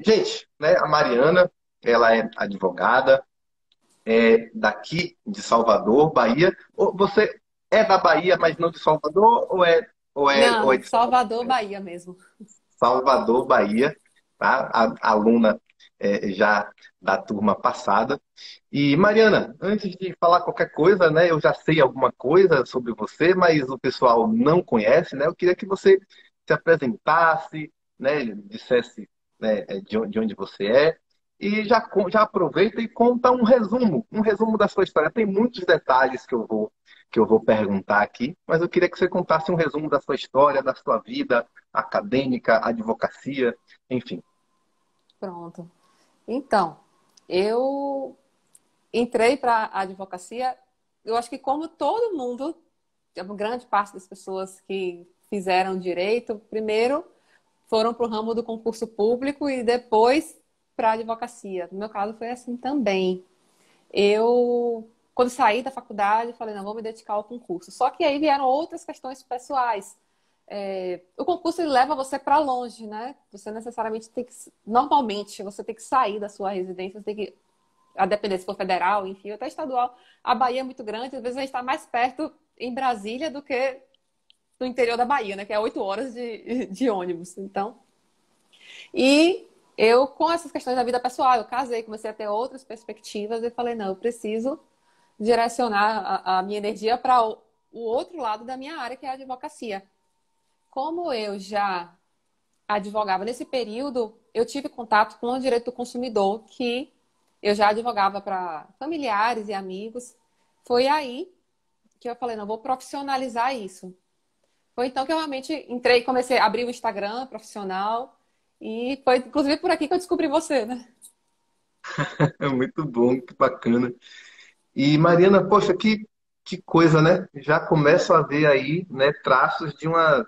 Gente, né, a Mariana, ela é advogada, é daqui de Salvador, Bahia. Você é da Bahia, mas não de Salvador, ou é Não, de Salvador? Salvador, Bahia mesmo. Salvador, Bahia, tá? A aluna já da turma passada. E Mariana, antes de falar qualquer coisa, né, eu já sei alguma coisa sobre você, mas o pessoal não conhece, né? Eu queria que você se apresentasse, né, dissesse, né, de onde você é. E já aproveita e conta um resumo da sua história. Tem muitos detalhes que eu vou perguntar aqui, mas eu queria que você contasse um resumo da sua história, da sua vida acadêmica, advocacia, enfim. Pronto. Então, eu entrei para a advocacia, eu acho que como todo mundo, uma grande parte das pessoas que fizeram direito, primeiro foram para o ramo do concurso público e depois para a advocacia. No meu caso foi assim também. Eu, quando saí da faculdade, falei, não, vou me dedicar ao concurso. Só que aí vieram outras questões pessoais. O concurso ele leva você para longe, né? Você necessariamente tem que, normalmente, você tem que sair da sua residência, você tem que, a depender se for federal, enfim, até estadual. A Bahia é muito grande, às vezes a gente está mais perto em Brasília do que no interior da Bahia, né? Que é 8 horas de ônibus. Então, e eu, com essas questões da vida pessoal, eu casei, comecei a ter outras perspectivas e falei, não, eu preciso direcionar a minha energia para o outro lado da minha área, que é a advocacia. Como eu já advogava nesse período, eu tive contato com o direito do consumidor, que eu já advogava para familiares e amigos. Foi aí que eu falei, não, vou profissionalizar isso. Foi então que eu realmente entrei, comecei a abrir o Instagram profissional e foi inclusive por aqui que eu descobri você, né? É muito bom, que bacana. E Mariana, poxa, que coisa, né? Já começo a ver aí, né, traços de uma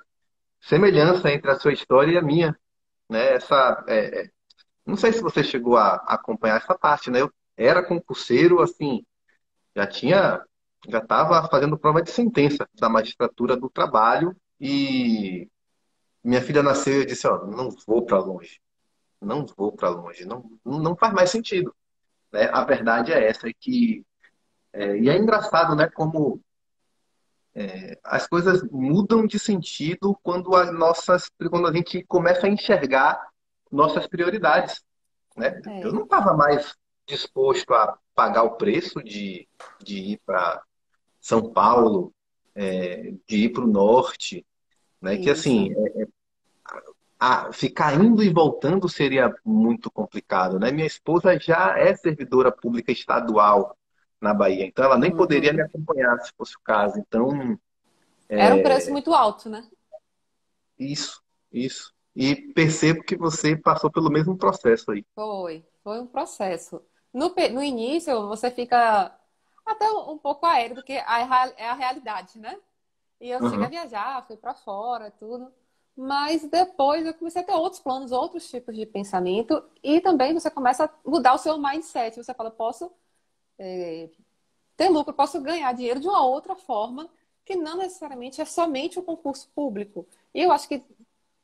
semelhança entre a sua história e a minha, né? Não sei se você chegou a acompanhar essa parte, né? Eu era concurseiro, assim, já tinha, já estava fazendo prova de sentença da magistratura do trabalho e minha filha nasceu e eu disse, ó, não vou para longe, não vou para longe, não faz mais sentido, né? A verdade é essa, e é engraçado, né, como as coisas mudam de sentido quando a gente começa a enxergar nossas prioridades, né? Eu É, não estava mais disposto a pagar o preço de ir para São Paulo, de ir para o norte, né? Que assim, isso. ficar indo e voltando seria muito complicado, né? Minha esposa já é servidora pública estadual na Bahia, então ela nem poderia me Uhum. acompanhar se fosse o caso. Então, Era um preço muito alto, né? isso, isso. E percebo que você passou pelo mesmo processo aí. Foi um processo. No início, você fica até um pouco aéreo do que é a realidade, né? E eu cheguei a Aham. viajar, fui para fora, tudo. Mas depois eu comecei a ter outros planos, outros tipos de pensamento. E também você começa a mudar o seu mindset. Você fala, posso ter lucro, posso ganhar dinheiro de uma outra forma, que não necessariamente é somente o concurso público. E eu acho que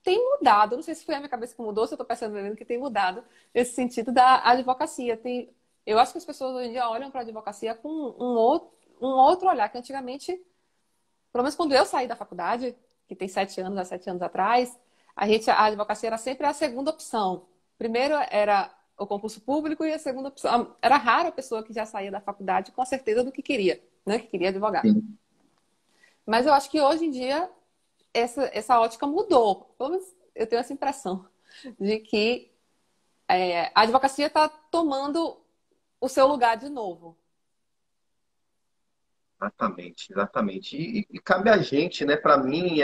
tem mudado, não sei se foi a minha cabeça que mudou, se eu estou percebendo que tem mudado esse sentido da advocacia. Eu acho que as pessoas hoje em dia olham para a advocacia com um outro olhar, que antigamente, pelo menos quando eu saí da faculdade, que tem 7 anos, há 7 anos atrás, a advocacia era sempre a segunda opção. Primeiro era o concurso público e a segunda opção. Era raro a pessoa que já saía da faculdade com a certeza do que queria, né? Que queria advogar. Sim. Mas eu acho que hoje em dia essa ótica mudou. Pelo menos eu tenho essa impressão de que a advocacia está tomando o seu lugar de novo. Exatamente, exatamente. E cabe a gente, né, para mim,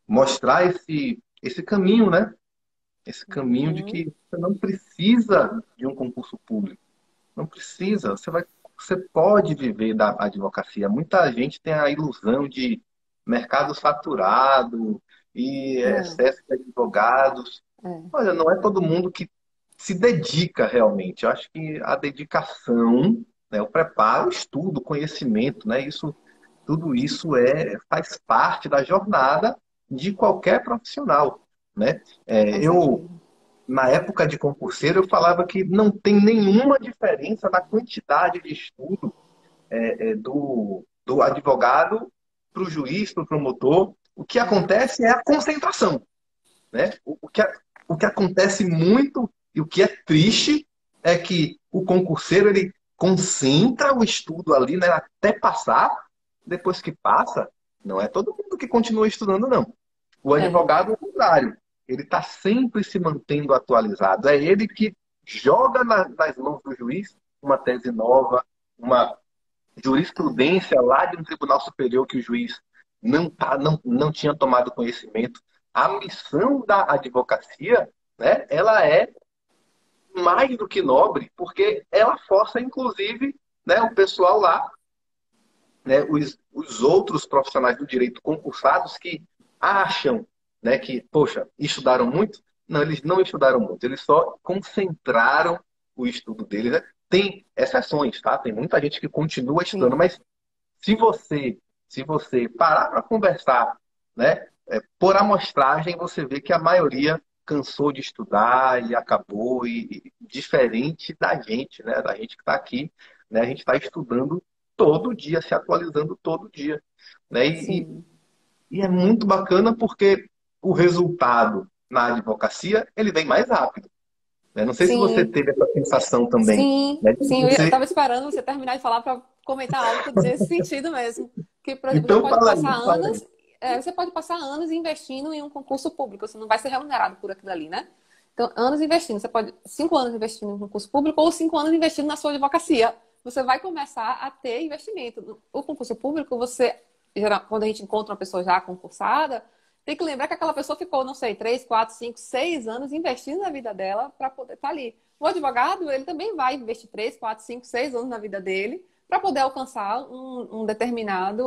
mostrar esse caminho, né? Esse caminho de Uhum. que você não precisa de um concurso público. Não precisa. Você pode viver da advocacia. Muita gente tem a ilusão de mercado saturado e Não, excesso de advogados. é, Olha, não é todo mundo que se dedica realmente. Eu acho que a dedicação, né, o preparo, o estudo, o conhecimento, né, tudo isso faz parte da jornada de qualquer profissional. né? Com Eu, certeza. na época de concurseiro, eu falava que não tem nenhuma diferença na quantidade de estudo do advogado para o juiz, para o promotor. O que acontece é a concentração, né? O que acontece muito e o que é triste é que o concurseiro ele concentra o estudo ali, né, até passar. Depois que passa, não é todo mundo que continua estudando, não. O É, advogado, ao contrário, ele está sempre se mantendo atualizado. É ele que joga nas mãos do juiz uma tese nova, uma jurisprudência lá de um tribunal superior que o juiz não tinha tomado conhecimento. A missão da advocacia, né, ela é mais do que nobre, porque ela força, inclusive, né, o pessoal lá, né, os outros profissionais do direito concursados que acham, né, que, poxa, estudaram muito. Não, eles não estudaram muito, eles só concentraram o estudo deles. Né? Tem exceções, tá? Tem muita gente que continua estudando, sim. mas se você, se você parar para conversar, né, por amostragem, você vê que a maioria cansou de estudar e acabou, e diferente da gente, né, da gente que está aqui, né, a gente está estudando todo dia, se atualizando todo dia. Né, Sim. e é muito bacana porque o resultado na advocacia ele vem mais rápido. Né? Não sei se você Sim. teve essa sensação também. Sim. Né? Sim. Eu Você, estava esperando você terminar de falar para comentar algo nesse sentido mesmo. Que, por exemplo, você então, pode fala passar aí, fala aí. anos, você pode passar anos investindo em um concurso público. Você não vai ser remunerado por aquilo ali, né? Então, anos investindo. Você pode 5 anos investindo em um concurso público ou 5 anos investindo na sua advocacia. Você vai começar a ter investimento. O concurso público, quando a gente encontra uma pessoa já concursada, tem que lembrar que aquela pessoa ficou, não sei, 3, 4, 5, 6 anos investindo na vida dela para poder estar ali. O advogado, ele também vai investir 3, 4, 5, 6 anos na vida dele para poder alcançar um determinado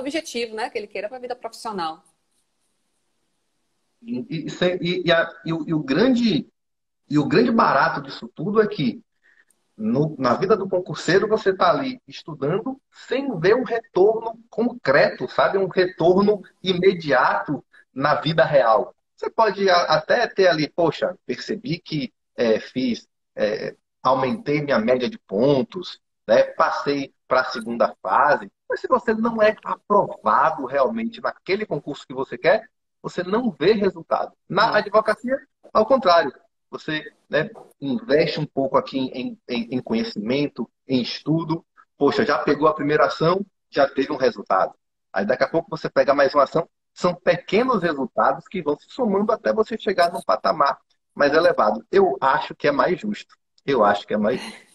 objetivo, né, que ele queira para a vida profissional. E o grande barato disso tudo é que na vida do concurseiro você está ali estudando sem ver um retorno concreto, sabe? Um retorno imediato na vida real. Você pode até ter ali, poxa, percebi que fiz, aumentei minha média de pontos, né? Passei para a segunda fase. Mas se você não é aprovado realmente naquele concurso que você quer, você não vê resultado. Na É. advocacia, ao contrário. Você, né, investe um pouco aqui em conhecimento, em estudo. Poxa, já pegou a primeira ação, já teve um resultado. Aí daqui a pouco você pega mais uma ação. São pequenos resultados que vão se somando até você chegar num patamar mais elevado. Eu acho que é mais justo. Eu acho que é mais justo.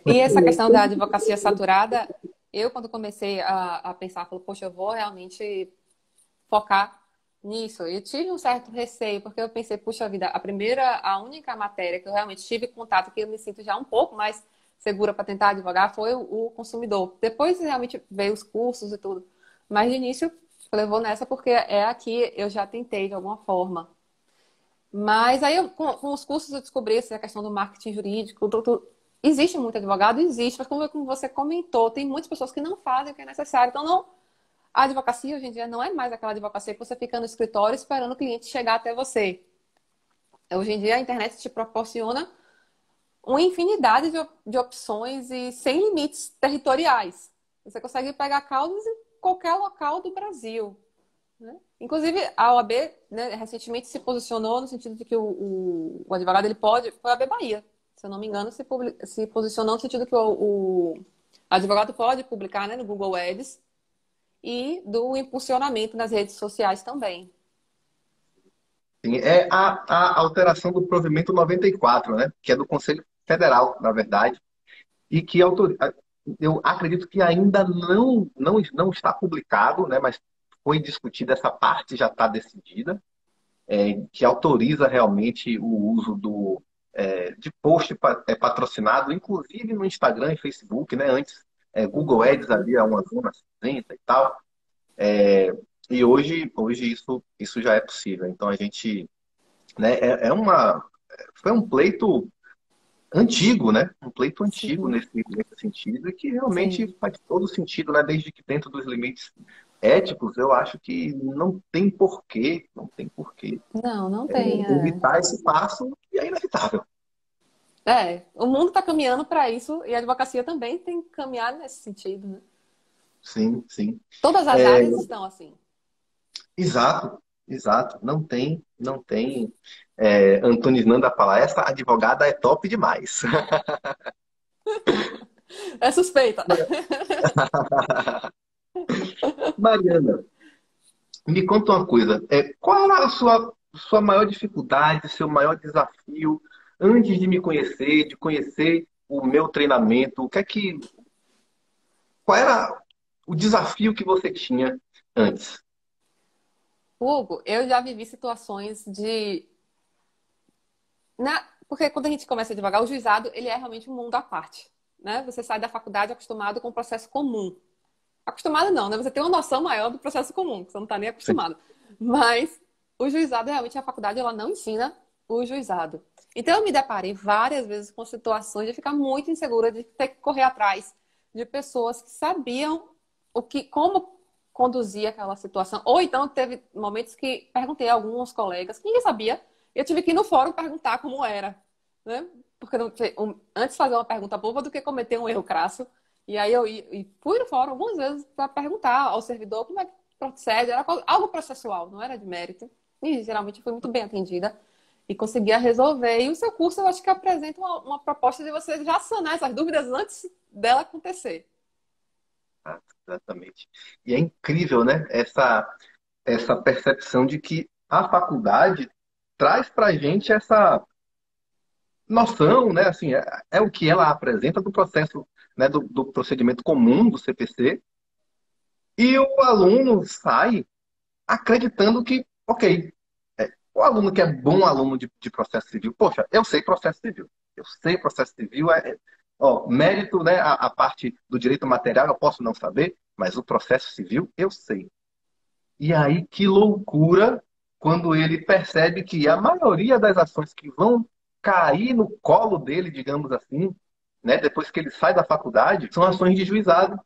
E essa questão da advocacia saturada, eu, quando comecei a pensar, falei, poxa, eu vou realmente focar nisso. Eu tive um certo receio, porque eu pensei, puxa vida, a única matéria que eu realmente tive contato, que eu me sinto já um pouco mais segura para tentar advogar, foi o consumidor. Depois realmente veio os cursos e tudo. Mas de início, eu vou nessa porque é aqui eu já tentei de alguma forma. Mas aí, com os cursos, eu descobri essa questão do marketing jurídico. Existe muito advogado? Existe, mas como você comentou, tem muitas pessoas que não fazem o que é necessário. Então, não, a advocacia hoje em dia não é mais aquela advocacia que você fica no escritório esperando o cliente chegar até você. Hoje em dia a internet te proporciona uma infinidade de opções e sem limites territoriais. Você consegue pegar causas em qualquer local do Brasil. Né? Inclusive, a OAB, né, recentemente se posicionou no sentido de que o advogado ele pode, foi a OAB Bahia, se eu não me engano, se posicionou no sentido que o advogado pode publicar, né, no Google Ads e do impulsionamento nas redes sociais também. Sim, é a alteração do provimento 94, né? Que é do Conselho Federal, na verdade, e que eu acredito que ainda não está publicado, né? Mas foi discutida essa parte, já está decidida, que autoriza realmente o uso de post patrocinado, inclusive no Instagram e Facebook, né? Antes, Google Ads ali é uma zona cinzenta e tal. É, e hoje isso já é possível. Então a gente, né, foi um pleito antigo, né? Um pleito antigo Sim, nesse sentido e que realmente sim. faz todo sentido, né? Desde que dentro dos limites éticos, eu acho que não tem porquê, não tem porquê Não, não tem. evitar esse passo e é inevitável. O mundo está caminhando para isso e a advocacia também tem que caminhar nesse sentido, né? Sim, sim. Todas as É, áreas estão assim. exato, exato. Não tem Antoninando a falar, essa advogada é top demais. É suspeita. Mariana, me conta uma coisa. Qual era a sua maior dificuldade, seu maior desafio antes de me conhecer, de conhecer o meu treinamento? Qual era o desafio que você tinha antes? Hugo, eu já vivi situações de porque quando a gente começa a advogar, o juizado, ele é realmente um mundo à parte, né? Você sai da faculdade acostumado com o processo comum. Acostumado não, né? Você tem uma noção maior do processo comum, que você não está nem Sim. acostumado. Mas o juizado, realmente, a faculdade, ela não ensina o juizado. Então, eu me deparei várias vezes com situações de ficar muito insegura, de ter que correr atrás de pessoas que sabiam como conduzir aquela situação. Ou então, teve momentos que perguntei a alguns colegas que ninguém sabia, e eu tive que ir no fórum perguntar como era, né? Porque antes fazer uma pergunta boba do que cometer um erro crasso. E aí e fui no fórum algumas vezes para perguntar ao servidor como é que procede. Era algo processual, não era de mérito. E geralmente fui muito bem atendida e conseguia resolver. E o seu curso, eu acho que apresenta uma proposta de você já sanar essas dúvidas antes dela acontecer. Ah, exatamente. E é incrível, né? Essa percepção de que a faculdade traz para a gente essa noção, né? Assim, é o que ela apresenta do processo, né? Do procedimento comum do CPC. E o aluno sai acreditando que, ok, o aluno que é bom aluno de processo civil, poxa, eu sei processo civil. Eu sei processo civil, ó, mérito, né? A parte do direito material eu posso não saber, mas o processo civil eu sei. E aí, que loucura quando ele percebe que a maioria das ações que vão cair no colo dele, digamos assim, né, depois que ele sai da faculdade, são ações de juizado.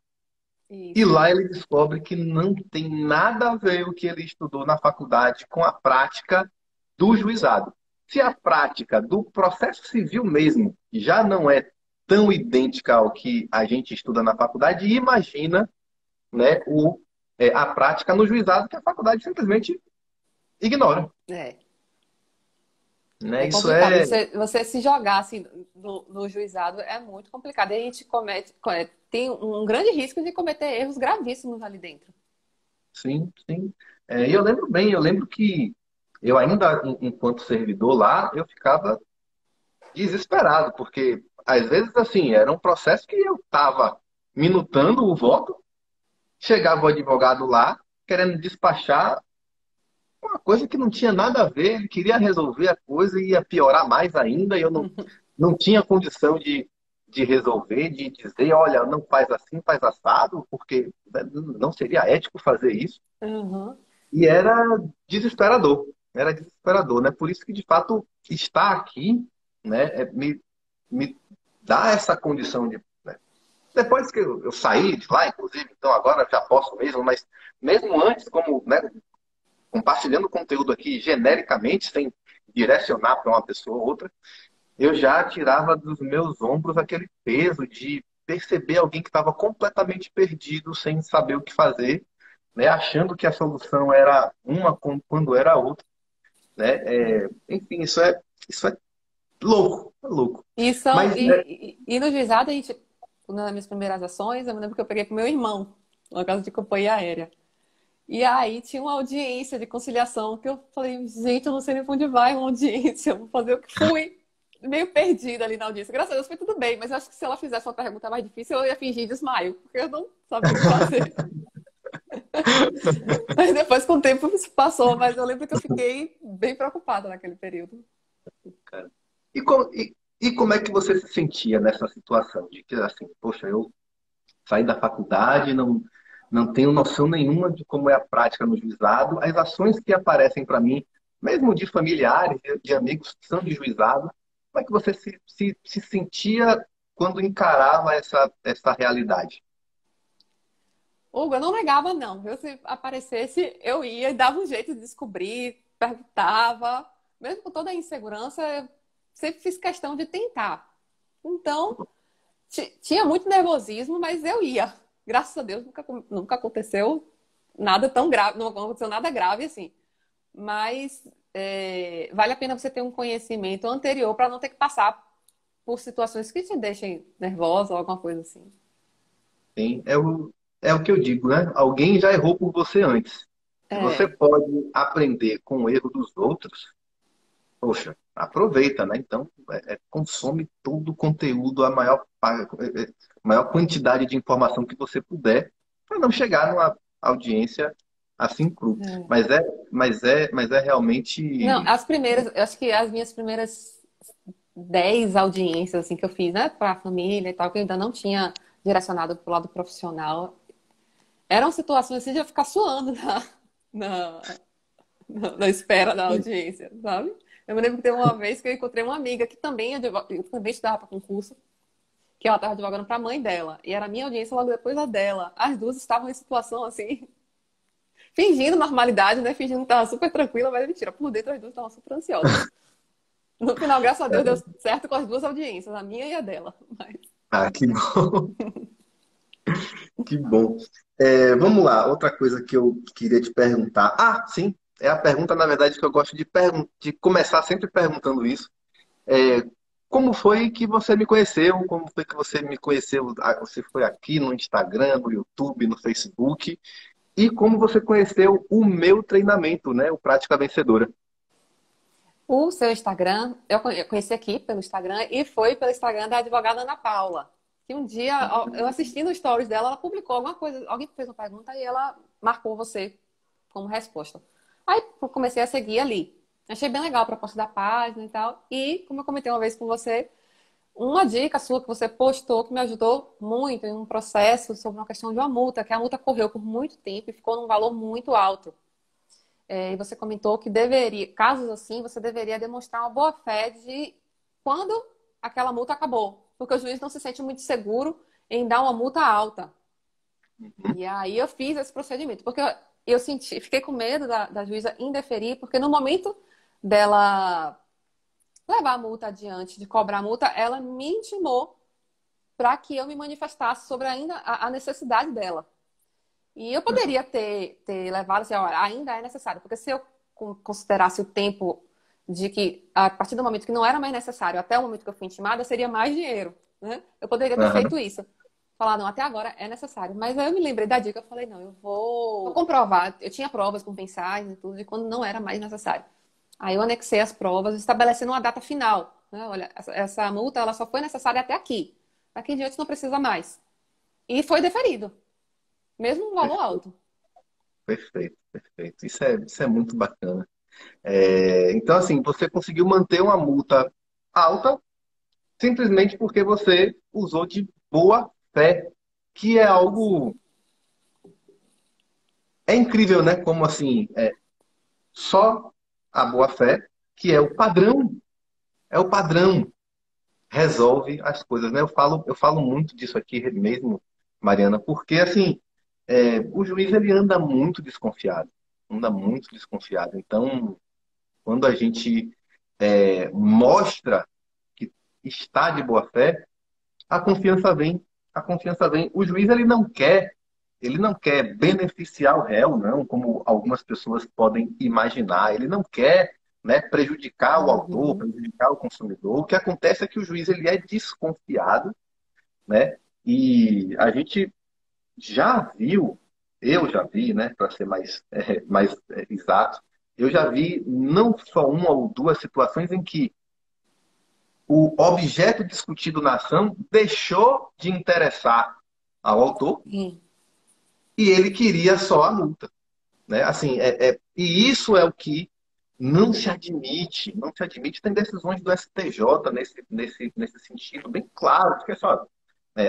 E Isso. lá ele descobre que não tem nada a ver o que ele estudou na faculdade com a prática do juizado. Se a prática do processo civil mesmo já não é tão idêntica ao que a gente estuda na faculdade, imagina, né, a prática no juizado que a faculdade simplesmente ignora. É. Né? É Isso complicado. é, Você se jogar assim no juizado é muito complicado. E a gente tem um grande risco de cometer erros gravíssimos ali dentro. sim, sim. E eu lembro bem, eu lembro que eu ainda, enquanto servidor lá, eu ficava desesperado, porque às vezes assim, era um processo que eu estava minutando o voto, chegava o advogado lá, querendo despachar uma coisa que não tinha nada a ver, ele queria resolver a coisa e ia piorar mais ainda, e eu não tinha condição de resolver, de dizer, olha, não faz assim, faz assado, porque né, não seria ético fazer isso. Uhum. E era desesperador, né? Por isso que, de fato, estar aqui, né, me dá essa condição de. Né? Depois que eu saí de lá, inclusive, então agora já posso mesmo, mas mesmo antes, como, né, compartilhando conteúdo aqui genericamente, sem direcionar para uma pessoa ou outra, eu já tirava dos meus ombros aquele peso de perceber alguém que estava completamente perdido, sem saber o que fazer, né, achando que a solução era uma quando era outra, né? Enfim, isso é louco, é louco. E, são, Mas, né, e no juizado, a gente, uma das minhas primeiras ações, eu me lembro que eu peguei com meu irmão, no caso de companhia aérea. E aí tinha uma audiência de conciliação que eu falei, gente, eu não sei nem pra onde vai uma audiência, eu vou fazer o que fui. Meio perdida ali na audiência. Graças a Deus foi tudo bem, mas eu acho que se ela fizesse uma pergunta mais difícil, eu ia fingir desmaio, porque eu não sabia o que fazer. Mas depois, com o tempo, isso passou, mas eu lembro que eu fiquei bem preocupada naquele período. cara, e como é que você se sentia nessa situação de que, assim, poxa, eu saí da faculdade, não tenho noção nenhuma de como é a prática no juizado, as ações que aparecem para mim, mesmo de familiares, de amigos que são de juizado, como é que você se sentia quando encarava essa realidade? Hugo, eu não negava, não. Eu, se aparecesse, eu ia e dava um jeito de descobrir, perguntava. Mesmo com toda a insegurança, eu sempre fiz questão de tentar. Então, tinha muito nervosismo, mas eu ia. Graças a Deus, nunca aconteceu nada tão grave, não aconteceu nada grave assim. Mas vale a pena você ter um conhecimento anterior para não ter que passar por situações que te deixem nervosa ou alguma coisa assim. Sim, é o que eu digo, né? Alguém já errou por você antes. Se você É, pode aprender com o erro dos outros, poxa, aproveita, né? Então, consome todo o conteúdo, maior quantidade de informação que você puder, para não chegar numa audiência assim cru. é. Mas é Não, realmente. as primeiras, eu acho que as minhas primeiras 10 audiências assim que eu fiz, né, para a família e tal, que eu ainda não tinha direcionado para o lado profissional, eram situações assim de eu ficar suando na, na espera da audiência, sabe? Eu me lembro que teve uma vez que eu encontrei uma amiga que também, eu também estudava para concurso, que ela estava advogando para a mãe dela, e era a minha audiência logo depois da dela. As duas estavam em situação assim, fingindo normalidade, né? Fingindo que estava super tranquila, mas mentira, por dentro as duas estavam super ansiosas. No final, graças a Deus, deu certo com as duas audiências, a minha e a dela. Mas... Ah, que bom, que bom. Vamos lá, outra coisa que eu queria te perguntar. Ah, sim, é a pergunta, na verdade, que eu gosto de começar sempre perguntando isso. É, como foi que você me conheceu? Como foi que você me conheceu? Você foi aqui no Instagram, no YouTube, no Facebook? E como você conheceu o meu treinamento, né? O Prática Vencedora. O seu Instagram, eu conheci aqui pelo Instagram e foi pelo Instagram da advogada Ana Paula. Que um dia, eu assistindo os stories dela, ela publicou alguma coisa, alguém fez uma pergunta e ela marcou você como resposta. Aí eu comecei a seguir ali. Achei bem legal a proposta da página e tal. E, como eu comentei uma vez com você, uma dica sua que você postou que me ajudou muito em um processo sobre uma questão de uma multa, que a multa correu por muito tempo e ficou num valor muito alto. E você comentou que deveria, casos assim, você deveria demonstrar uma boa fé de quando aquela multa acabou, porque o juiz não se sente muito seguro em dar uma multa alta. E aí eu fiz esse procedimento, porque eu senti, fiquei com medo da juíza indeferir, porque no momento dela levar a multa adiante, de cobrar a multa, ela me intimou para que eu me manifestasse sobre ainda a necessidade dela. E eu poderia ter levado assim, olha, ainda é necessário, porque se eu considerasse o tempo de que, a partir do momento que não era mais necessário, até o momento que eu fui intimada, seria mais dinheiro, né? Eu poderia ter Aham, feito isso. Falar, não, até agora é necessário. Mas aí eu me lembrei da dica, eu falei, não, eu vou comprovar. Eu tinha provas com mensagens e tudo, de quando não era mais necessário. Aí eu anexei as provas, estabelecendo uma data final, né? Olha, essa multa, ela só foi necessária até aqui. Daqui em diante não precisa mais. E foi deferido, mesmo um valor alto. perfeito, perfeito. Isso é muito bacana. Então, assim, você conseguiu manter uma multa alta simplesmente porque você usou de boa fé, que é algo. É incrível, né? Como assim, só a boa fé, que é o padrão, resolve as coisas, né? Eu falo muito disso aqui mesmo, Mariana, porque assim, o juiz ele anda muito desconfiado. Então, quando a gente mostra que está de boa fé, a confiança vem, a confiança vem. O juiz ele não quer beneficiar o réu, não, como algumas pessoas podem imaginar. Ele não quer, né, prejudicar o autor, Uhum. prejudicar o consumidor. O que acontece é que o juiz ele é desconfiado, né? E a gente já viu, eu já vi, né, para ser mais exato, eu já vi não só uma ou duas situações em que o objeto discutido na ação deixou de interessar ao autor Sim. e ele queria só a multa, né? Assim, e isso é o que não se admite, não se admite. Tem decisões do STJ nesse sentido bem claro, que é só,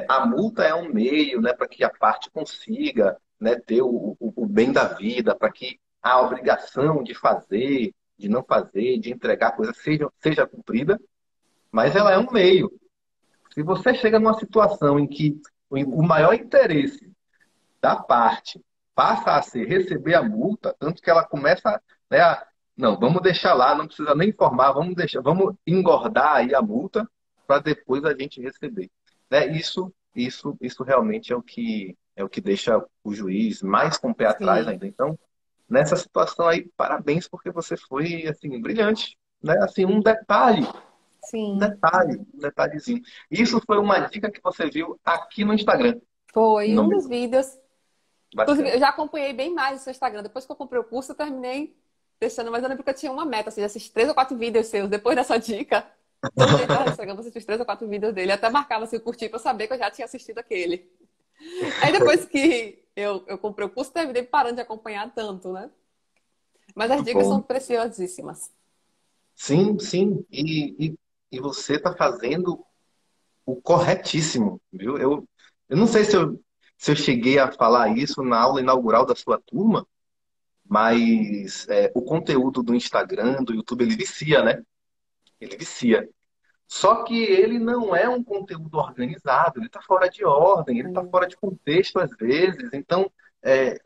a multa é um meio, né, para que a parte consiga, né, ter o bem da vida, para que a obrigação de fazer, de não fazer, de entregar a coisa seja cumprida, mas ela é um meio. Se você chega numa situação em que o maior interesse da parte passa a ser receber a multa, tanto que ela começa, né, não, vamos deixar lá, não precisa nem informar, vamos deixar, vamos engordar aí a multa para depois a gente receber. Né? Isso realmente é o que deixa o juiz mais com o pé atrás Sim, ainda. Então, nessa situação aí, parabéns porque você foi assim brilhante, né? Assim, sim. um detalhezinho. Isso foi uma dica que você viu aqui no Instagram. Foi No um dos meu. vídeos. Inclusive, Bacana. eu já acompanhei bem mais o seu Instagram. Depois que eu comprei o curso, eu terminei deixando, mas eu lembro que eu tinha uma meta, assim, de assistir 3 ou 4 vídeos seus. Depois dessa dica, todo dia entrava no Instagram, eu assistia os 3 ou 4 vídeos dele. Até marcava assim, curtir pra eu saber que eu já tinha assistido aquele. Aí depois que eu comprei o curso, terminei parando de acompanhar tanto, né? Mas as Muito dicas são bom. preciosíssimas. Sim, sim. E você está fazendo o corretíssimo, viu? Eu não sei se eu cheguei a falar isso na aula inaugural da sua turma, mas o conteúdo do Instagram, do YouTube, ele vicia, né? Ele vicia. Só que ele não é um conteúdo organizado, ele está fora de ordem, ele está fora de contexto às vezes. Então, é,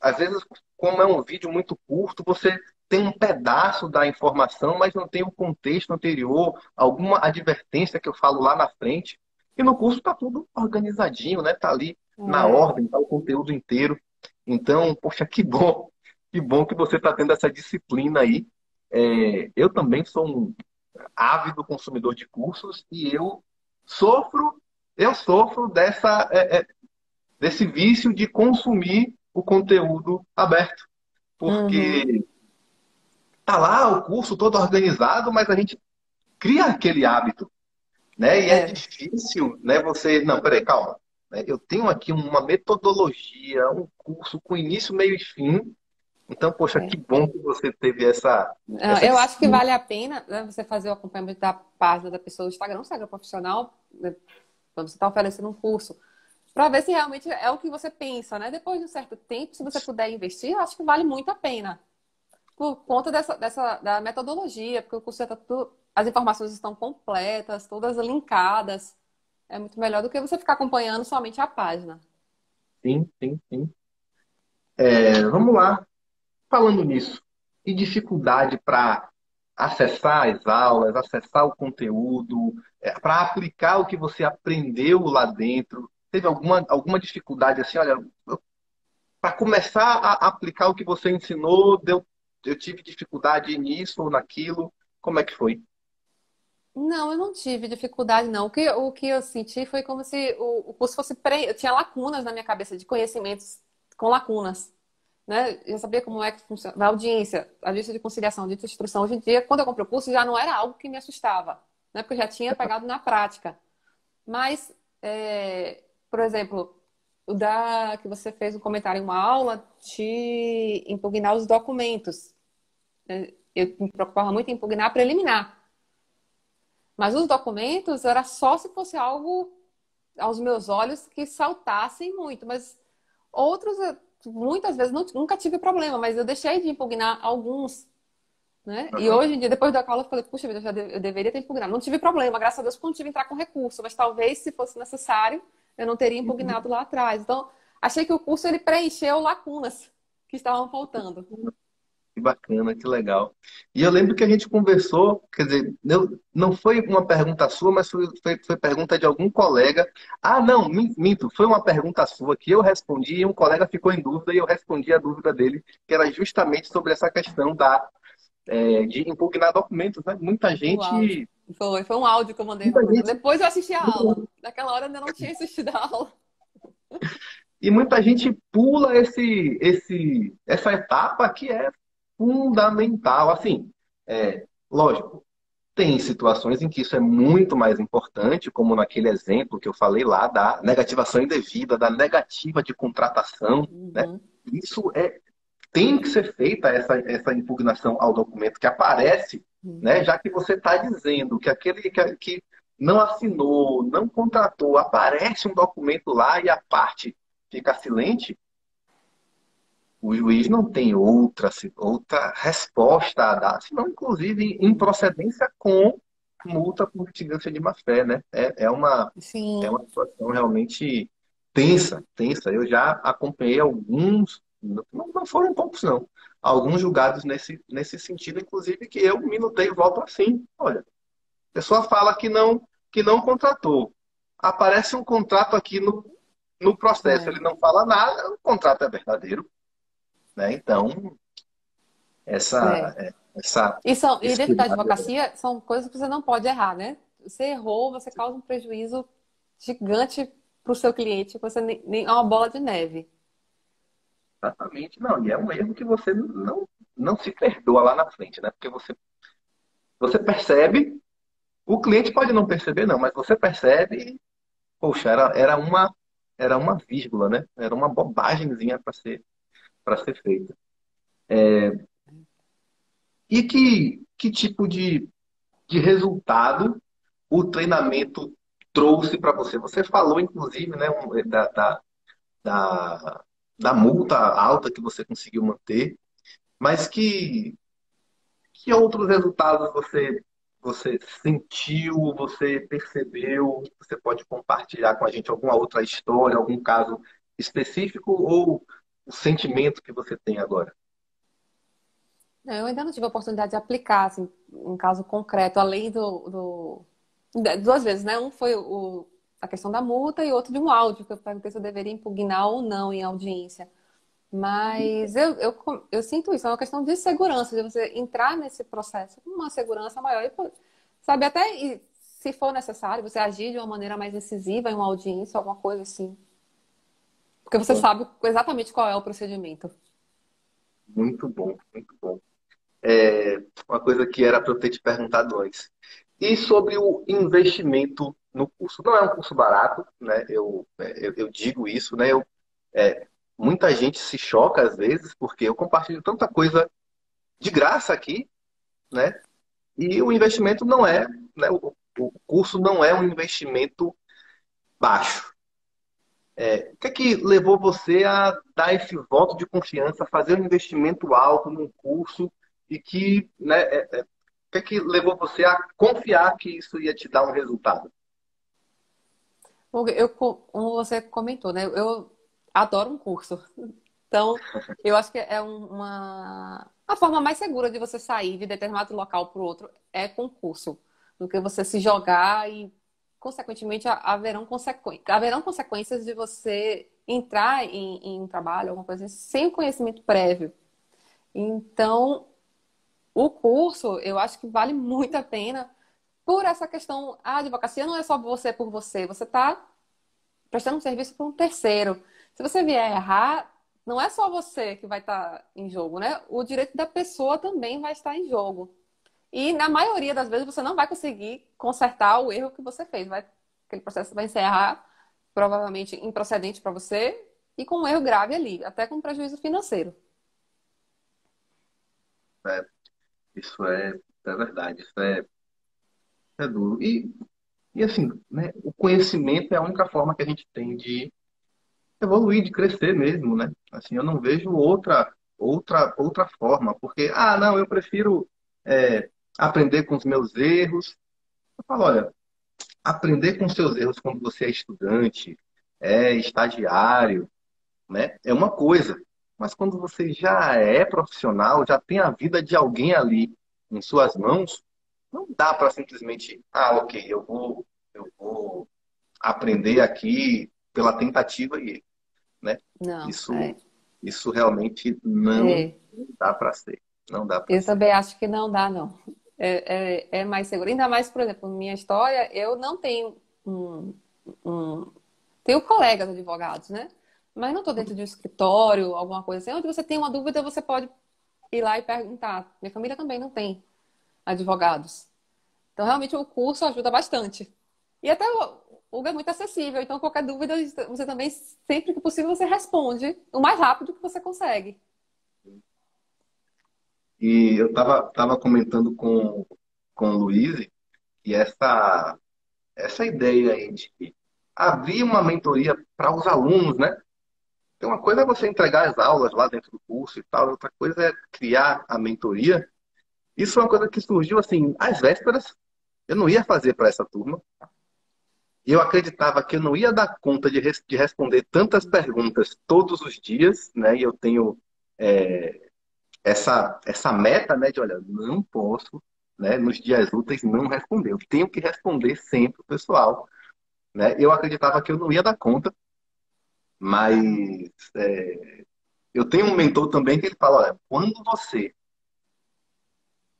às vezes, como é um vídeo muito curto, você tem um pedaço da informação, mas não tem o contexto anterior, alguma advertência que eu falo lá na frente. E no curso está tudo organizadinho, né? Está ali na É. ordem, está o conteúdo inteiro. Então, poxa, que bom que você está tendo essa disciplina aí. Eu também sou um ávido consumidor de cursos e sofro, eu sofro desse vício de consumir o conteúdo aberto, Uhum. porque tá lá o curso todo organizado, mas a gente cria aquele hábito, né? E é É. difícil, né? Você, não, peraí, calma. Né? Eu tenho aqui uma metodologia, um curso com início, meio e fim. Então, poxa, que É. bom que você teve essa Eu acho que disciplina. vale a pena, né, você fazer o acompanhamento da página da pessoa do Instagram, um Instagram profissional, né, quando você está oferecendo um curso, para ver se realmente é o que você pensa, né? Depois de um certo tempo, se você puder investir, eu acho que vale muito a pena. Por conta da metodologia, porque o curso já tá tudo, as informações estão completas, todas linkadas. É muito melhor do que você ficar acompanhando somente a página. Sim, sim, sim. Vamos lá. Falando nisso, e dificuldade para acessar as aulas, acessar o conteúdo, para aplicar o que você aprendeu lá dentro? Teve alguma dificuldade assim? Olha, para começar a aplicar o que você ensinou, eu tive dificuldade nisso ou naquilo. Como é que foi? Não, eu não tive dificuldade, não. O que eu senti foi como se o curso fosse eu tinha lacunas na minha cabeça de conhecimentos com lacunas, né? Eu sabia como é que funciona a audiência de conciliação, de instrução. Hoje em dia, quando eu comprei o curso, já não era algo que me assustava, né? Porque eu já tinha pegado na prática. Mas, por exemplo, o da que você fez um comentário em uma aula de impugnar os documentos. Eu me preocupava muito em impugnar a preliminar. Mas os documentos era só se fosse algo aos meus olhos que saltassem muito. Mas outros, muitas vezes, nunca tive problema, mas eu deixei de impugnar alguns. Né? E Aham. hoje em dia, depois da aula, eu falei, puxa vida, eu deveria ter impugnado. Não tive problema, graças a Deus, porque não tive que entrar com recurso, mas talvez, se fosse necessário, eu não teria impugnado lá atrás. Então, achei que o curso ele preencheu lacunas que estavam faltando. Que bacana, que legal. E eu lembro que a gente conversou, quer dizer, não foi uma pergunta sua, mas foi pergunta de algum colega. Ah, não, minto, foi uma pergunta sua que eu respondi e um colega ficou em dúvida e eu respondi a dúvida dele, que era justamente sobre essa questão de impugnar documentos, né? O áudio. Foi um áudio que eu mandei no Muita programa. gente, Depois eu assisti a aula. Naquela hora eu ainda não tinha assistido a aula. muita gente pula essa etapa que é fundamental. Assim, lógico. Tem situações em que isso é muito mais importante, como naquele exemplo que eu falei lá da negativação indevida, da negativa de contratação, né? Uhum. Isso tem que ser feita essa impugnação ao documento que aparece, né? Uhum. Já que você está dizendo que aquele que não assinou, não contratou, aparece um documento lá e a parte fica silente, o juiz não tem outra resposta a dar, senão, inclusive, improcedência com multa por litigância de má-fé, né? É Sim. uma situação realmente. tensa, tensa. Eu já acompanhei alguns, não foram poucos, não. Alguns julgados nesse sentido, inclusive, que eu minutei e volto assim. Olha, a pessoa fala que não contratou. Aparece um contrato aqui no processo, É, ele não fala nada, o contrato é verdadeiro, né? Então, é. E esse dentro da cuidado. advocacia, são coisas que você não pode errar, né? Você errou, você causa um prejuízo gigante para o seu cliente, você nem é uma bola de neve. Exatamente. Não, e é um erro que você não se perdoa lá na frente, né? Porque você percebe, o cliente pode não perceber, não, mas você percebe, e, poxa, era uma vírgula, né? Era uma bobagemzinha para ser feita. E que tipo de resultado o treinamento trouxe para você? Você falou, inclusive, né, da, da multa alta que você conseguiu manter, mas que outros resultados você sentiu, você percebeu? Você pode compartilhar com a gente alguma outra história, algum caso específico ou o sentimento que você tem agora? Eu ainda não tive a oportunidade de aplicar, assim, um caso concreto, além duas vezes, né? Um foi a questão da multa e outro de um áudio, que eu perguntei se eu deveria impugnar ou não em audiência. Mas eu sinto isso, é uma questão de segurança, de você entrar nesse processo com uma segurança maior e, pô, sabe, até se for necessário, você agir de uma maneira mais incisiva em uma audiência, alguma coisa assim. Porque você Bom, sabe exatamente qual é o procedimento. muito bom, muito bom. Uma coisa que era para eu ter te perguntado antes. E sobre o investimento no curso? Não é um curso barato, né? Eu digo isso, né? Muita gente se choca às vezes, porque eu compartilho tanta coisa de graça aqui, né? E o investimento não é, né? O curso não é um investimento baixo. O que é que levou você a dar esse voto de confiança, fazer um investimento alto num curso e que, né, o que é que levou você a confiar que isso ia te dar um resultado? Como você comentou, né? Eu adoro um curso. Então, eu acho que é a forma mais segura de você sair de determinado local para o outro é com curso, do que você se jogar e, consequentemente, haverão consequências de você entrar em um trabalho, alguma coisa assim, sem o conhecimento prévio. Então, o curso, eu acho que vale muito a pena por essa questão. A advocacia não é só você por você, você está prestando um serviço para um terceiro. Se você vier errar, não é só você que vai estar em jogo, né? O direito da pessoa também vai estar em jogo. E na maioria das vezes você não vai conseguir consertar o erro que você fez. Aquele processo vai encerrar, provavelmente improcedente para você, e com um erro grave ali, até com prejuízo financeiro. É, isso é verdade, é duro. E assim, né, o conhecimento é a única forma que a gente tem de evoluir, de crescer mesmo, né? Assim, eu não vejo outra forma, porque, não, eu prefiro aprender com os meus erros. Eu falo, olha, aprender com seus erros quando você é estudante, é estagiário, né? É uma coisa. Mas quando você já é profissional, já tem a vida de alguém ali em suas mãos, não dá para simplesmente, ok, eu vou aprender aqui pela tentativa e erro, né? Não, Isso, isso realmente não é. dá para ser. Não dá para Eu ser. também acho que não dá, não. É mais seguro. Ainda mais, por exemplo, minha história, eu não tenho um... Tenho colegas advogados, né? Mas não estou dentro de um escritório, alguma coisa assim. Onde você tem uma dúvida, você pode ir lá e perguntar. Minha família também não tem advogados. Então, realmente, o curso ajuda bastante. E até o Google é muito acessível. Então, qualquer dúvida, você também, sempre que possível, você responde o mais rápido que você consegue. E eu tava comentando com o Luiz que essa ideia aí de abrir uma mentoria para os alunos, né? Tem uma coisa é você entregar as aulas lá dentro do curso e tal, outra coisa é criar a mentoria. Isso é uma coisa que surgiu assim, às vésperas. Eu não ia fazer para essa turma. eu acreditava que eu não ia dar conta de responder tantas perguntas todos os dias, né? E eu tenho essa meta, né? De, olha, não posso, né? Nos dias úteis não responder. Eu tenho que responder sempre o pessoal, né? Eu acreditava que eu não ia dar conta, mas eu tenho um mentor também que ele fala, olha, quando você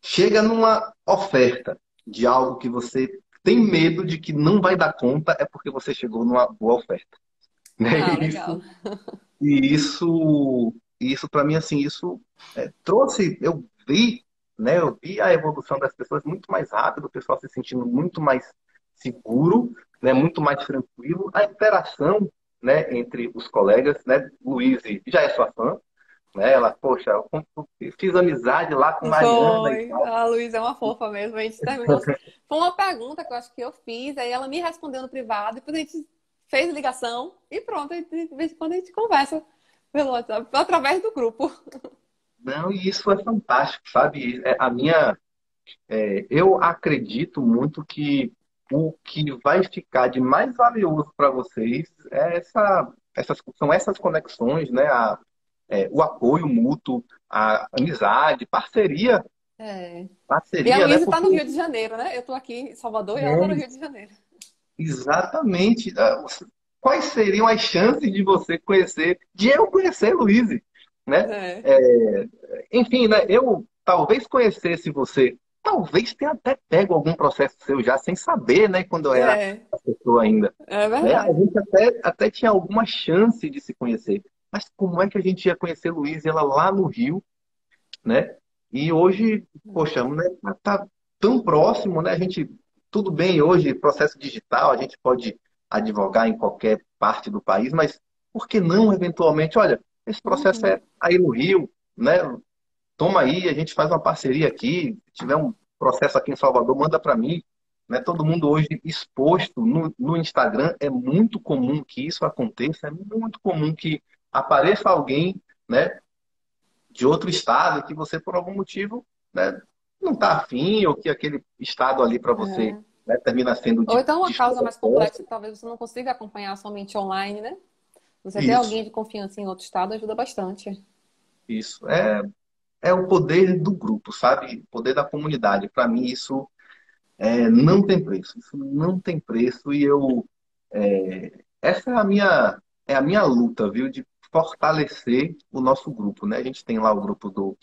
chega numa oferta de algo que você tem medo de que não vai dar conta, é porque você chegou numa boa oferta, né? Ah, E legal. isso para mim, assim, isso trouxe, né? Eu vi a evolução das pessoas muito mais rápido, o pessoal se sentindo muito mais seguro, né? Muito mais tranquilo. A interação, né? Entre os colegas, né? Luiz já é sua fã, né? Ela, poxa, eu fiz amizade lá com Mariana e Foi. tal. A Luísa é uma fofa mesmo. A gente terminou. Foi uma pergunta que eu acho que eu fiz, aí ela me respondeu no privado, depois a gente fez ligação e pronto. De vez em quando a gente conversa pelo WhatsApp, através do grupo. Não, e isso é fantástico, sabe? Eu acredito muito que o que vai ficar de mais valioso para vocês são essas conexões, né? O apoio mútuo, a amizade, É. E a parceria, né? Luísa está Porque no Rio de Janeiro, né? Eu estou aqui em Salvador e ela está no Rio de Janeiro. exatamente. Quais seriam as chances de você conhecer, de eu conhecer Luiz, né? É. É, enfim, né? Eu talvez conhecesse você, talvez tenha até pego algum processo seu já sem saber, né? Quando eu era É, a pessoa ainda, é né? A verdade. gente até tinha alguma chance de se conhecer. Mas como é que a gente ia conhecer Luiz, ela lá no Rio, né? E hoje, poxa, né, tá tão próximo, né? A gente, tudo bem hoje, processo digital, a gente pode advogar em qualquer parte do país, mas por que não, eventualmente, olha, esse processo Uhum. é aí no Rio, né? Toma aí, a gente faz uma parceria aqui, se tiver um processo aqui em Salvador, manda para mim, né? Todo mundo hoje exposto no Instagram, é muito comum que isso aconteça, é muito comum que apareça alguém, né? De outro estado que você, por algum motivo, né, não está afim, ou que aquele estado ali para você, É. né, termina sendo Ou então uma causa mais complexa desproposto. que talvez você não consiga acompanhar somente online, né? Você ter Isso, alguém de confiança em outro estado ajuda bastante. isso. É o poder do grupo, sabe? O poder da comunidade. Para mim, isso não tem preço. Isso não tem preço e essa é a minha luta, viu? De fortalecer o nosso grupo, né? A gente tem lá o grupo do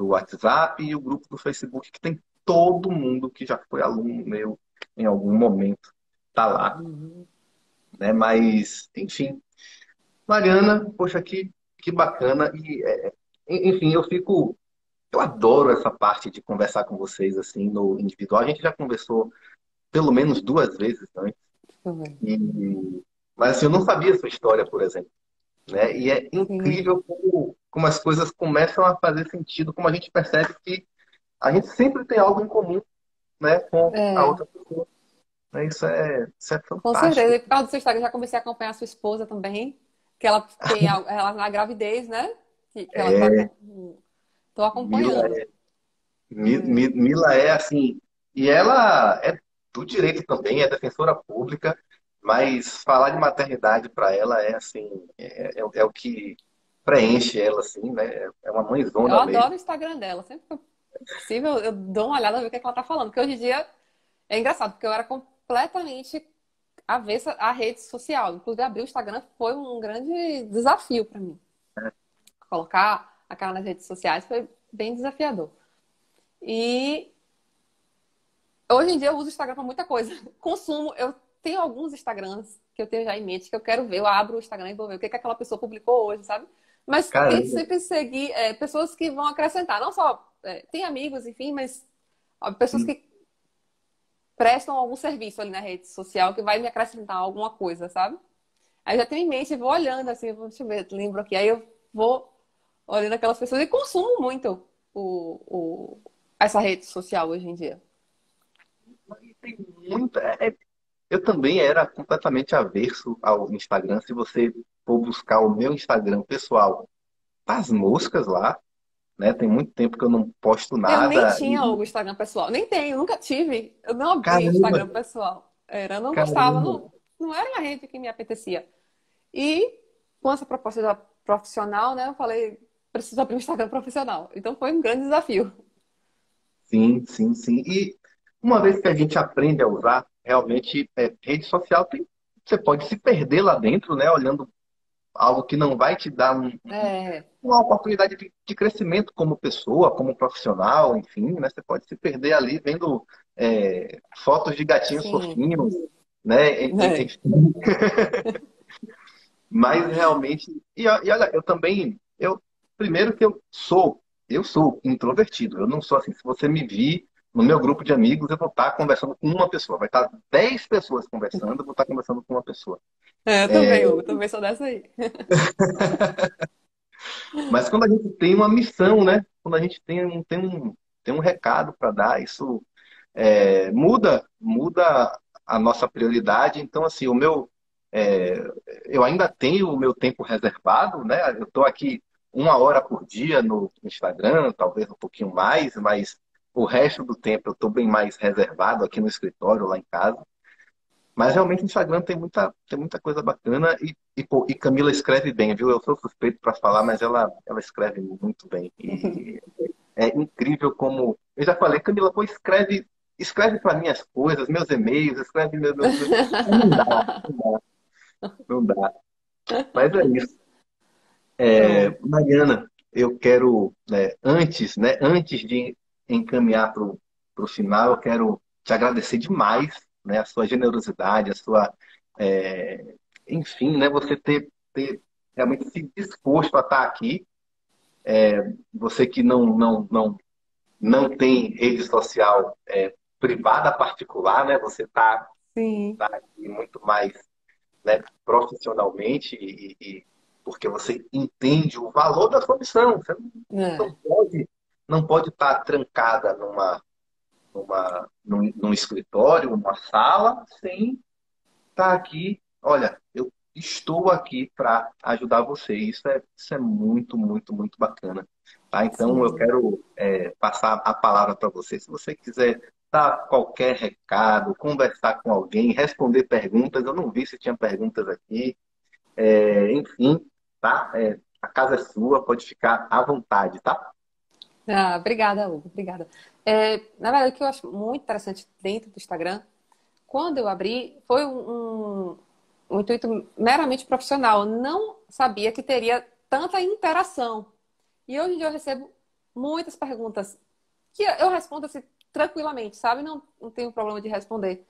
WhatsApp e o grupo do Facebook que tem todo mundo que já foi aluno meu em algum momento tá lá, Uhum. né? Mas, enfim, Mariana, poxa, que bacana enfim, eu adoro essa parte de conversar com vocês assim no individual. A gente já conversou pelo menos duas vezes antes, Deixa eu ver. mas assim, eu não sabia a sua história, por exemplo, né? E é Sim. incrível como as coisas começam a fazer sentido, como a gente percebe que a gente sempre tem algo em comum, né, com a É, outra pessoa. Né? Isso é com certeza. fantástico. E por causa do seu Instagram, já comecei a acompanhar a sua esposa também, que ela tem ela na gravidez, né? Que ela tá. É, Tô Mila, acompanhando. É. Mila é assim, e ela é do direito também, é defensora pública, mas falar de maternidade para ela é assim, é o que preenche ela, assim, né? É uma Eu mãezona adoro mesmo. o Instagram dela. Sempre que possível, eu dou uma olhada, ver o que é que ela tá falando. Porque hoje em dia é engraçado, porque eu era completamente avessa à rede social. Inclusive, abrir o Instagram foi um grande desafio para mim. Colocar a cara nas redes sociais foi bem desafiador. E hoje em dia eu uso o Instagram para muita coisa. Consumo, eu tenho alguns Instagrams que eu tenho já em mente que eu quero ver. Eu abro o Instagram e vou ver o que aquela pessoa publicou hoje, sabe? Mas tento Caramba. sempre seguir pessoas que vão acrescentar. Não só tem amigos, enfim, mas pessoas Hum. que prestam algum serviço ali na rede social que vai me acrescentar alguma coisa, sabe? Aí eu já tenho em mente, vou olhando assim, deixa eu ver, lembro aqui. Aí eu vou olhando aquelas pessoas e consumo muito essa rede social hoje em dia. E tem muita. Eu também era completamente averso ao Instagram. Se você for buscar o meu Instagram pessoal, tá as moscas lá, né? Tem muito tempo que eu não posto Eu nem nada. tinha o Instagram pessoal, nem tenho, nunca tive. Eu não abri o Caramba, Instagram pessoal. Eu não gostava, caramba. não. não era uma rede que me apetecia. E com essa proposta profissional, né, eu falei, preciso abrir um Instagram profissional. Então foi um grande desafio. Sim, sim, sim. E uma vez que a gente aprende a usar, realmente, rede social tem, você pode se perder lá dentro, né? Olhando algo que não vai te dar É, uma oportunidade de crescimento como pessoa, como profissional, enfim, né? Você pode se perder ali vendo fotos de gatinhos sim. fofinhos, né? É. Mas realmente, e olha, eu também, primeiro que eu sou introvertido, eu não sou assim, se você me vir no meu grupo de amigos, eu vou estar conversando com uma pessoa, vai estar 10 pessoas conversando, eu vou estar conversando com uma pessoa. É, eu também, Hugo, também sou dessa aí. Mas quando a gente tem uma missão, né? Quando a gente tem um recado para dar, isso muda a nossa prioridade. Então, assim, é, eu ainda tenho o meu tempo reservado, né? Eu estou aqui 1 hora por dia no Instagram, talvez um pouquinho mais, mas o resto do tempo eu estou bem mais reservado aqui no escritório, lá em casa. Mas realmente o Instagram tem muita coisa bacana pô, e Camila escreve bem, viu? Eu sou suspeito para falar, mas ela escreve muito bem. E é incrível como. Eu já falei, Camila, pô, escreve para mim as coisas, meus e-mails, escreve meus. Não dá, não dá. Mas é isso. Pronto. Mariana, eu quero, antes de encaminhar para o final, eu quero te agradecer demais, né, a sua generosidade, é, enfim, né, você ter realmente se disposto a estar aqui. Você que não tem rede social privada particular, né, você Sim. tá aqui muito mais, né, profissionalmente porque você entende o valor da sua missão. Você não É. pode, não pode estar trancada num escritório, numa sala, sem estar aqui. Olha, eu estou aqui para ajudar você. Isso é muito, muito, muito bacana. Tá? Então, eu Sim. quero passar a palavra para você. Se você quiser dar qualquer recado, conversar com alguém, responder perguntas, eu não vi se tinha perguntas aqui. Enfim, tá? A casa é sua, pode ficar à vontade, tá? Ah, obrigada, Hugo, obrigada. É, na verdade, o que eu acho muito interessante dentro do Instagram, quando eu abri, foi um intuito meramente profissional. Eu não sabia que teria tanta interação. E hoje em dia eu recebo muitas perguntas que eu respondo assim, tranquilamente, sabe? Não tenho problema de responder.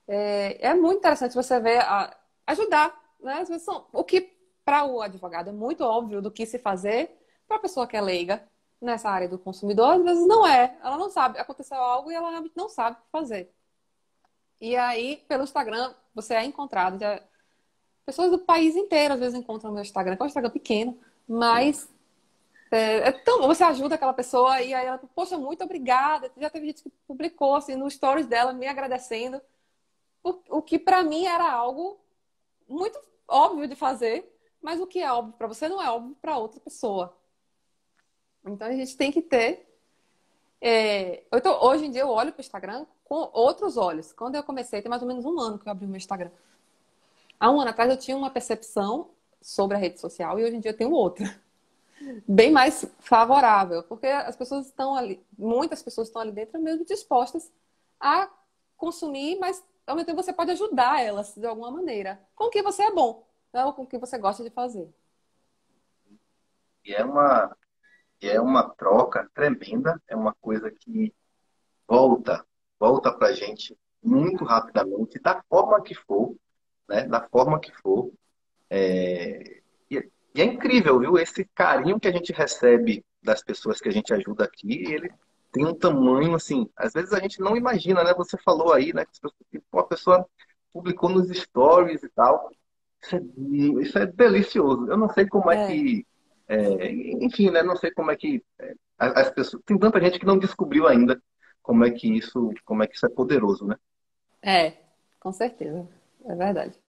É muito interessante você ver, ajudar, né? Às vezes o que para o advogado é muito óbvio do que se fazer, para a pessoa que é leiga nessa área do consumidor, às vezes não é. Ela não sabe, aconteceu algo e ela realmente não sabe o que fazer. E aí, pelo Instagram, você é encontrado. Pessoas do país inteiro às vezes encontram o meu Instagram, que é um Instagram pequeno, mas você ajuda aquela pessoa e aí ela, poxa, muito obrigada. Já teve gente que publicou assim no stories dela me agradecendo, o que para mim era algo muito óbvio de fazer, mas o que é óbvio para você não é óbvio para outra pessoa. Então a gente tem que ter. Hoje em dia eu olho para o Instagram com outros olhos. Quando eu comecei, tem mais ou menos um ano que eu abri o meu Instagram. Há um ano atrás eu tinha uma percepção sobre a rede social e hoje em dia eu tenho outra, bem mais favorável, porque as pessoas estão ali, muitas pessoas estão ali dentro mesmo dispostas a consumir, mas ao mesmo tempo você pode ajudar elas de alguma maneira, com o que você é bom, né? Ou com o que você gosta de fazer. E é uma troca tremenda, é uma coisa que volta, volta para a gente muito rapidamente, da forma que for, né? Da forma que for. E é incrível, viu? Esse carinho que a gente recebe das pessoas que a gente ajuda aqui, ele tem um tamanho assim. Às vezes a gente não imagina, né? Você falou aí, né? Que pô, a pessoa publicou nos stories e tal. Isso é delicioso. Eu não sei como é É, que. Enfim, né? Não sei como é que. As pessoas. Tem tanta gente que não descobriu ainda como é que isso é poderoso, né? é, com certeza, é verdade.